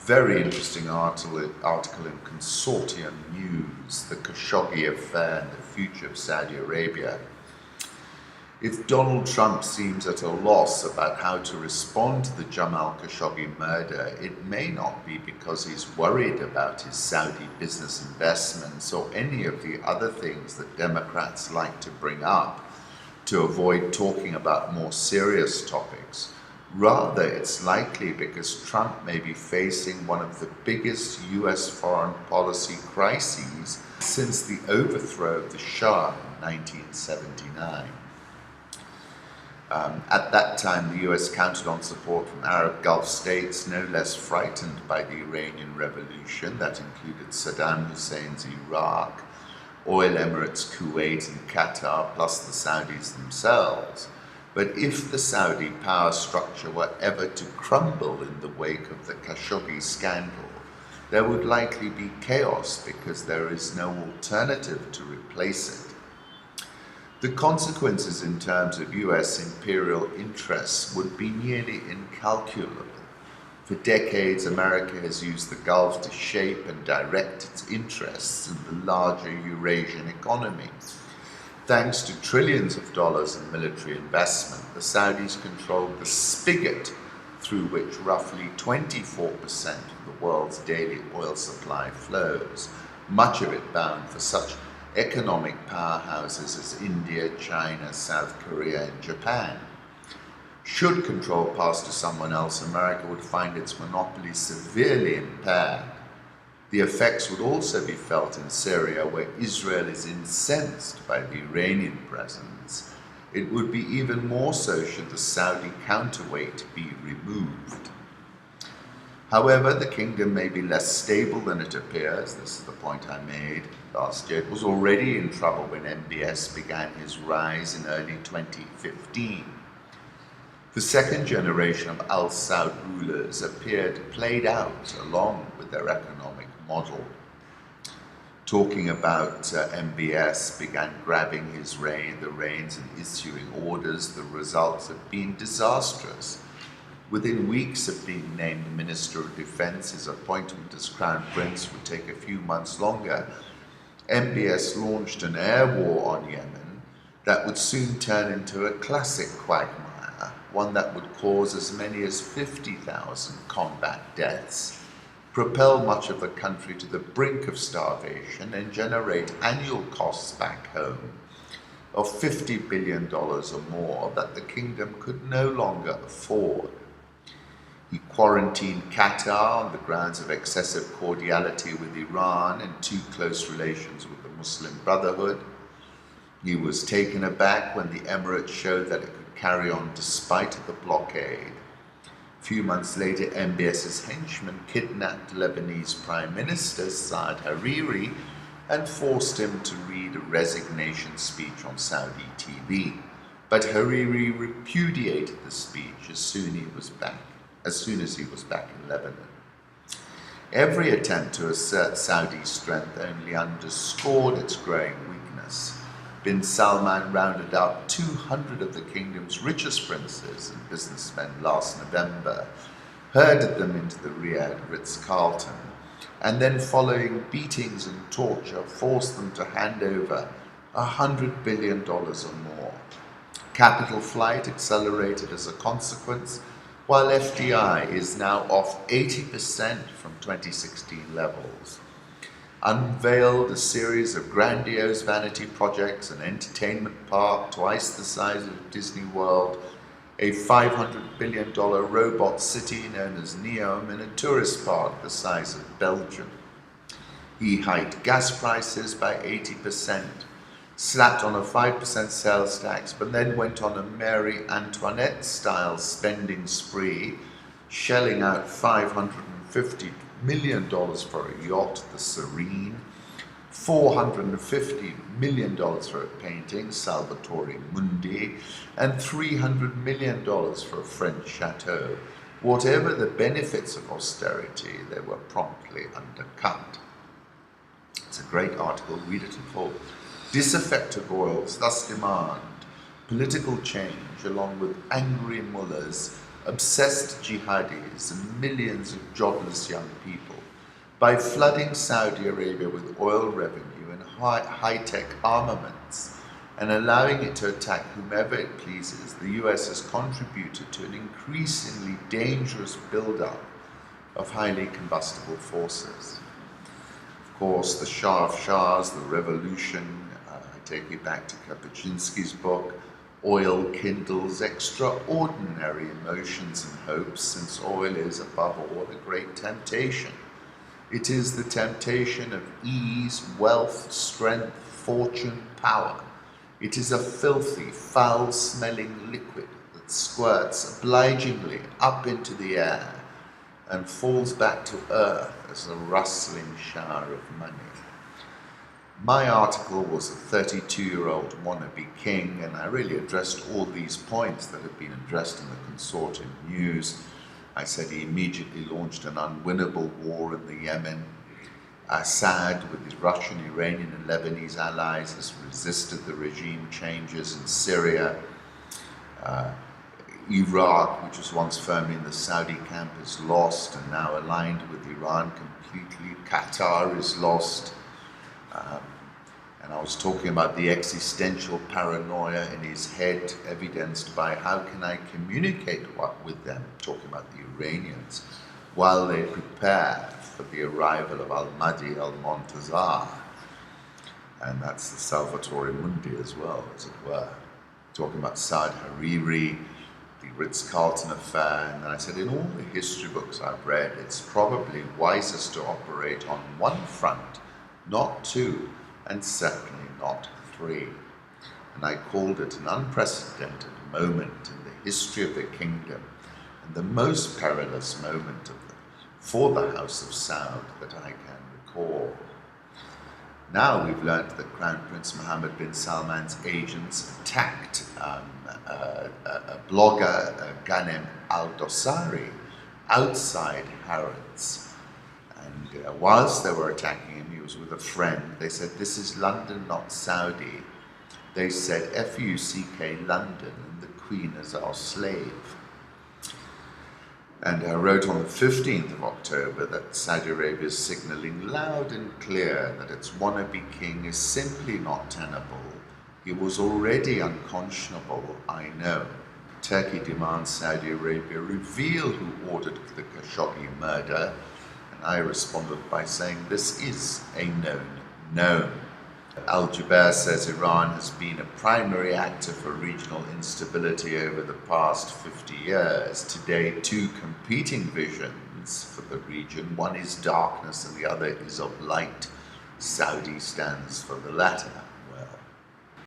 Very interesting article in Consortium News, the Khashoggi affair and the future of Saudi Arabia. If Donald Trump seems at a loss about how to respond to the Jamal Khashoggi murder, it may not be because he's worried about his Saudi business investments or any of the other things that Democrats like to bring up to avoid talking about more serious topics. Rather, it's likely because Trump may be facing one of the biggest US foreign policy crises since the overthrow of the Shah in 1979. At that time, the US counted on support from Arab Gulf states no less frightened by the Iranian Revolution that included Saddam Hussein's Iraq, oil emirates Kuwait and Qatar, plus the Saudis themselves. But if the Saudi power structure were ever to crumble in the wake of the Khashoggi scandal, there would likely be chaos because there is no alternative to replace it. The consequences in terms of US imperial interests would be nearly incalculable. For decades, America has used the Gulf to shape and direct its interests in the larger Eurasian economy. Thanks to trillions of dollars in military investment, the Saudis control the spigot through which roughly 24% of the world's daily oil supply flows, much of it bound for such economic powerhouses as India, China, South Korea, and Japan. Should control pass to someone else, America would find its monopoly severely impaired. The effects would also be felt in Syria, where Israel is incensed by the Iranian presence. It would be even more so should the Saudi counterweight be removed. However, the kingdom may be less stable than it appears. This is the point I made last year. It was already in trouble when MBS began his rise in early 2015. The second generation of Al Saud rulers appeared played out along with their economic model. Talking about MBS began grabbing the reins and issuing orders. The results have been disastrous. Within weeks of being named Minister of Defense, his appointment as Crown Prince would take a few months longer. MBS launched an air war on Yemen that would soon turn into a classic quagmire, one that would cause as many as 50,000 combat deaths, propel much of the country to the brink of starvation, and generate annual costs back home of $50 billion or more that the kingdom could no longer afford. He quarantined Qatar on the grounds of excessive cordiality with Iran and too close relations with the Muslim Brotherhood. He was taken aback when the Emirates showed that it could carry on despite the blockade. A few months later, MBS's henchmen kidnapped Lebanese Prime Minister Saad Hariri and forced him to read a resignation speech on Saudi TV. But Hariri repudiated the speech as soon as he was back in Lebanon. Every attempt to assert Saudi strength only underscored its growing weakness. Bin Salman rounded up 200 of the kingdom's richest princes and businessmen last November, herded them into the Riyadh Ritz-Carlton, and then, following beatings and torture, forced them to hand over $100 billion or more. Capital flight accelerated as a consequence, while FDI is now off 80% from 2016 levels. Unveiled a series of grandiose vanity projects, an entertainment park twice the size of Disney World, a $500 billion robot city known as Neom, and a tourist park the size of Belgium. He hiked gas prices by 80%, slapped on a 5% sales tax, but then went on a Marie Antoinette-style spending spree, shelling out $550 million for a yacht, the Serene, $450 million for a painting, Salvatore Mundi, and $300 million for a French chateau. Whatever the benefits of austerity, they were promptly undercut. It's a great article, read it in full. Disaffected royals thus demand political change along with angry mullahs obsessed jihadis, and millions of jobless young people by flooding Saudi Arabia with oil revenue and high-tech armaments and allowing it to attack whomever it pleases. The US has contributed to an increasingly dangerous build-up of highly combustible forces. Of course, the Shah of Shahs, the revolution, I take you back to Kapuscinski's book, oil kindles extraordinary emotions and hopes, since oil is, above all, a great temptation. It is the temptation of ease, wealth, strength, fortune, power. It is a filthy, foul-smelling liquid that squirts obligingly up into the air and falls back to earth as a rustling shower of money. My article was a 32-year-old wannabe king, and I really addressed all these points that have been addressed in the consortium news. I said he immediately launched an unwinnable war in the Yemen. Assad, with his Russian, Iranian and Lebanese allies, has resisted the regime changes in Syria. Iraq, which was once firmly in the Saudi camp, is lost and now aligned with Iran completely. Qatar is lost. And I was talking about the existential paranoia in his head, evidenced by how can I communicate with them, talking about the Iranians, while they prepare for the arrival of Al-Mahdi al-Montazar. And that's the Salvatore Mundi as well, as it were. Talking about Saad Hariri, the Ritz-Carlton affair, and then I said in all the history books I've read, it's probably wisest to operate on one front, not two, and certainly not three. And I called it an unprecedented moment in the history of the kingdom, and the most perilous moment for the House of Saud that I can recall. Now we've learned that Crown Prince Mohammed bin Salman's agents attacked a blogger, Ghanem al-Dosari, outside Harrods. And whilst they were attacking him, he was with a friend. They said, "This is London, not Saudi." They said, "F-U-C-K, London, and the Queen is our slave." And I wrote on the 15th of October that Saudi Arabia is signaling loud and clear that its wannabe king is simply not tenable. He was already unconscionable, I know. Turkey demands Saudi Arabia reveal who ordered the Khashoggi murder, and I responded by saying this is a known known. Al-Jubair says Iran has been a primary actor for regional instability over the past 50 years. Today, two competing visions for the region. One is darkness and the other is of light. Saudi stands for the latter.